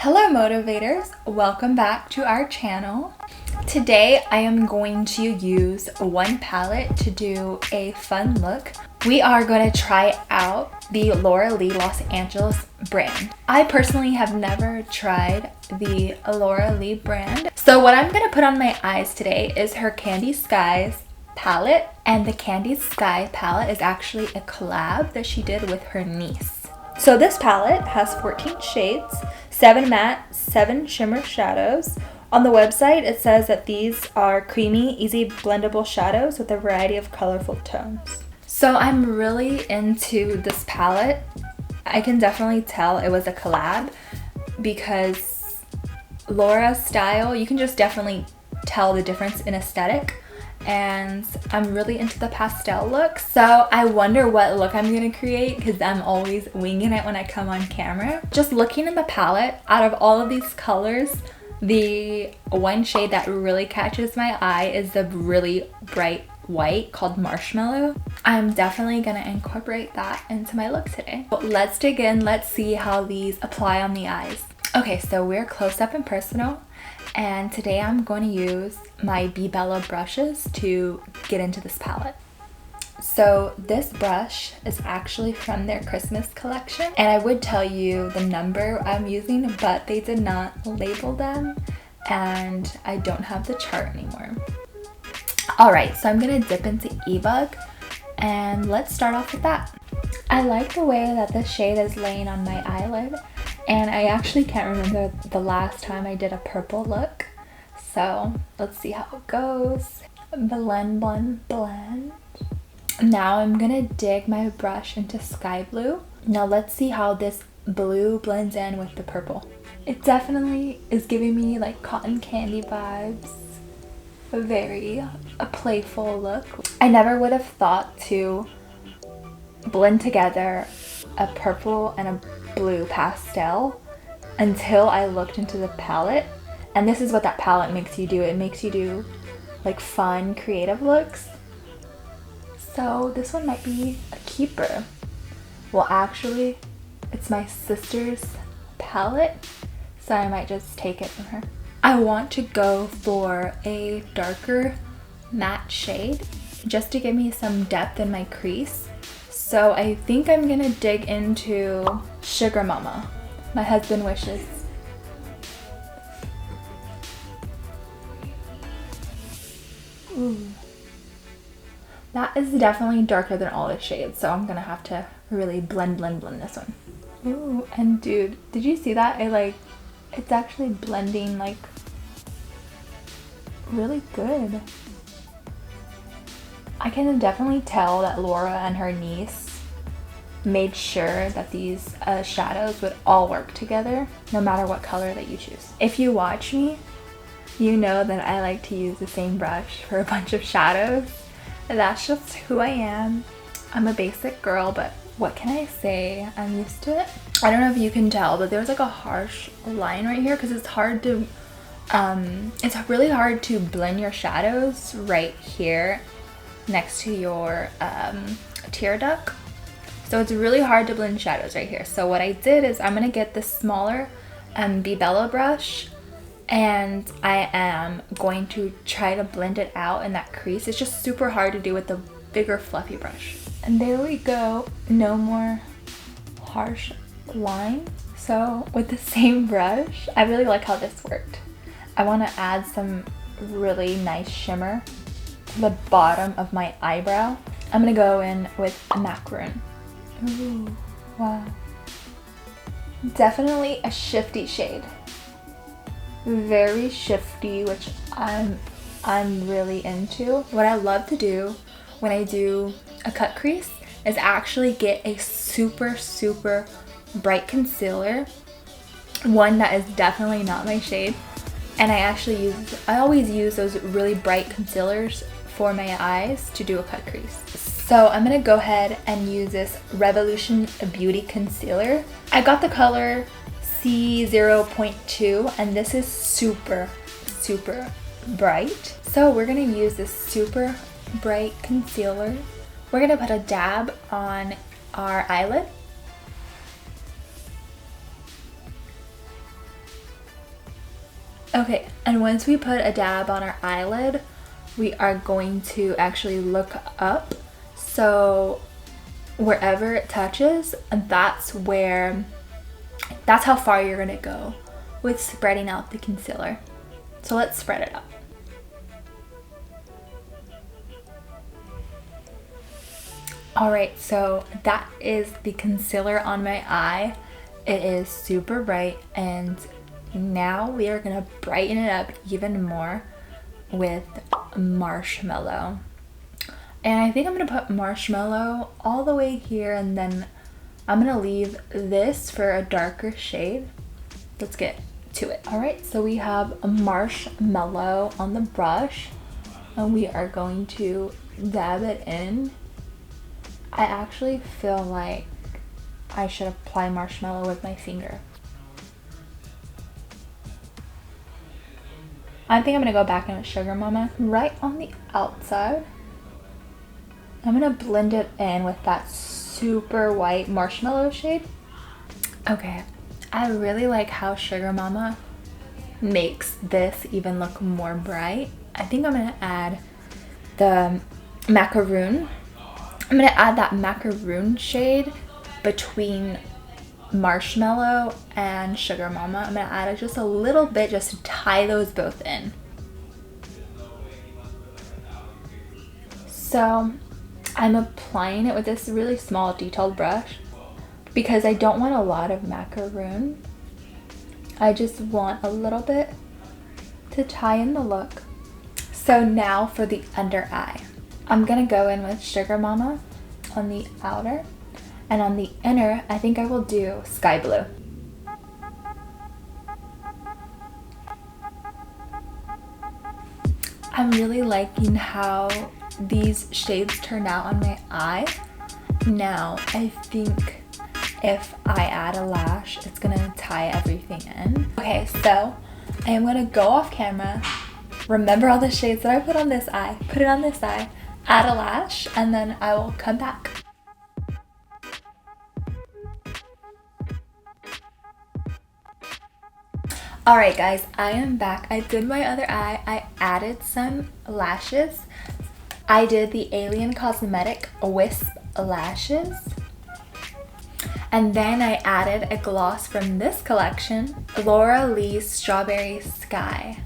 Hello motivators, welcome back to our channel. Today I am going to use one palette to do a fun look. We are going to try out the Laura Lee Los Angeles brand. I personally have never tried the Laura Lee brand. So what I'm going to put on my eyes today is her Candy Skies palette. And the Candy Sky palette is actually a collab that she did with her niece. So this palette has 14 shades, 7 matte, 7 shimmer shadows. On the website, it says that these are creamy, easy blendable shadows with a variety of colorful tones. So I'm really into this palette. I can definitely tell it was a collab because Laura's style, you can just definitely tell the difference in aesthetic. And I'm really into the pastel look, so I wonder what look I'm gonna create because I'm always winging it when I come on camera. Just looking in the palette, out of all of these colors, the one shade that really catches my eye is the really bright white called Marshmallow. I'm definitely gonna incorporate that into my look today. But let's dig in, let's see how these apply on the eyes. Okay, so we're close up and personal. And today I'm going to use my Be Bella brushes to get into this palette. So this brush is actually from their Christmas collection. And I would tell you the number I'm using, but they did not label them. And I don't have the chart anymore. Alright, so I'm going to dip into eBug. And let's start off with that. I like the way that this shade is laying on my eyelid. And I actually can't remember the last time I did a purple look. So let's see how it goes. Blend, blend, blend. Now I'm gonna dig my brush into sky blue. Now let's see how this blue blends in with the purple. It definitely is giving me like cotton candy vibes. A playful look. I never would have thought to blend together a purple and a blue pastel until I looked into the palette. And this is what that palette makes you do. It makes you do like fun, creative looks. So this one might be a keeper. Well, actually, it's my sister's palette, so I might just take it from her. I want to go for a darker matte shade just to give me some depth in my crease. So I think I'm gonna dig into Sugar Mama, my husband wishes. Ooh. That is definitely darker than all the shades, so I'm gonna have to really blend this one. Ooh, and dude, did you see that? It's actually blending like really good. I can definitely tell that Laura and her niece made sure that these shadows would all work together, no matter what color that you choose. If you watch me, you know that I like to use the same brush for a bunch of shadows. That's just who I am. I'm a basic girl, but what can I say? I'm used to it. I don't know if you can tell, but there's like a harsh line right here because it's hard to, it's really hard to blend your shadows right here next to your tear duct. So it's really hard to blend shadows right here. So what I did is I'm gonna get this smaller Be Bella brush and I am going to try to blend it out in that crease. It's just super hard to do with the bigger fluffy brush. And there we go, no more harsh line. So with the same brush, I really like how this worked. I wanna add some really nice shimmer the bottom of my eyebrow. I'm gonna go in with a macaroon. Ooh, wow. Definitely a shifty shade. Very shifty, which I'm really into. What I love to do when I do a cut crease is actually get a super bright concealer. One that is definitely not my shade. And I always use those really bright concealers for my eyes to do a cut crease. So I'm gonna go ahead and use this Revolution Beauty Concealer. I got the color C0.2 and this is super bright. So we're gonna use this super bright concealer. We're gonna put a dab on our eyelid. Okay, and once we put a dab on our eyelid, we are going to actually look up. So wherever it touches, that's how far you're gonna go with spreading out the concealer. So let's spread it out. Alright, so that is the concealer on my eye. It is super bright, and now we are gonna brighten it up even more with marshmallow. And I think I'm gonna put marshmallow all the way here, and then I'm gonna leave this for a darker shade. Let's get to it. Alright, so we have a marshmallow on the brush, and we are going to dab it in. I actually feel like I should apply marshmallow with my finger. I think I'm gonna go back in with Sugar Mama right on the outside. I'm gonna blend it in with that super white marshmallow shade. Okay, I really like how Sugar Mama makes this even look more bright. I think I'm gonna add the macaroon. I'm gonna add that macaroon shade between marshmallow and Sugar Mama. I'm gonna add it just a little bit just to tie those both in. So I'm applying it with this really small detailed brush because I don't want a lot of macaroon. I just want a little bit to tie in the look. So now for the under eye. I'm gonna go in with Sugar Mama on the outer, and on the inner, I think I will do sky blue. I'm really liking how these shades turned out on my eye. Now, I think if I add a lash, it's gonna tie everything in. Okay, so I am gonna go off camera, remember all the shades that I put on this eye, put it on this eye, add a lash, and then I will come back. Alright guys, I am back. I did my other eye. I added some lashes. I did the Alien Cosmetic Wisp lashes. And then I added a gloss from this collection, Laura Lee's Strawberry Sky.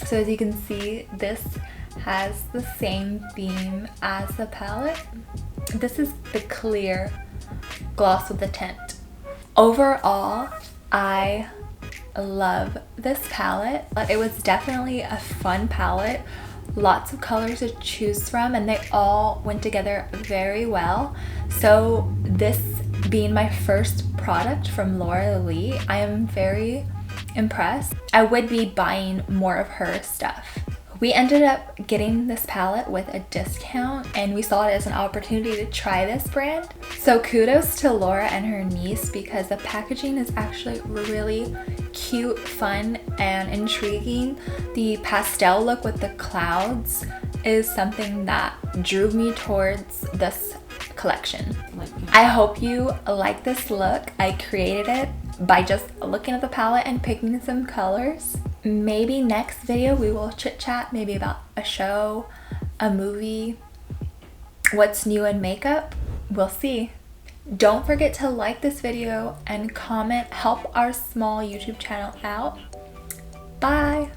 So as you can see, this has the same theme as the palette. This is the clear gloss with the tint. Overall, I love this palette. It was definitely a fun palette. Lots of colors to choose from, and they all went together very well. So this being my first product from Laura Lee, I am very impressed. I would be buying more of her stuff. We ended up getting this palette with a discount, and we saw it as an opportunity to try this brand. So kudos to Laura and her niece, because the packaging is actually really cute, fun, and intriguing. The pastel look with the clouds is something that drew me towards this collection. I hope you like this look. I created it by just looking at the palette and picking some colors. Maybe next video we will chit chat maybe about a show, a movie, what's new in makeup. We'll see. Don't forget to like this video and comment. Help our small YouTube channel out. Bye!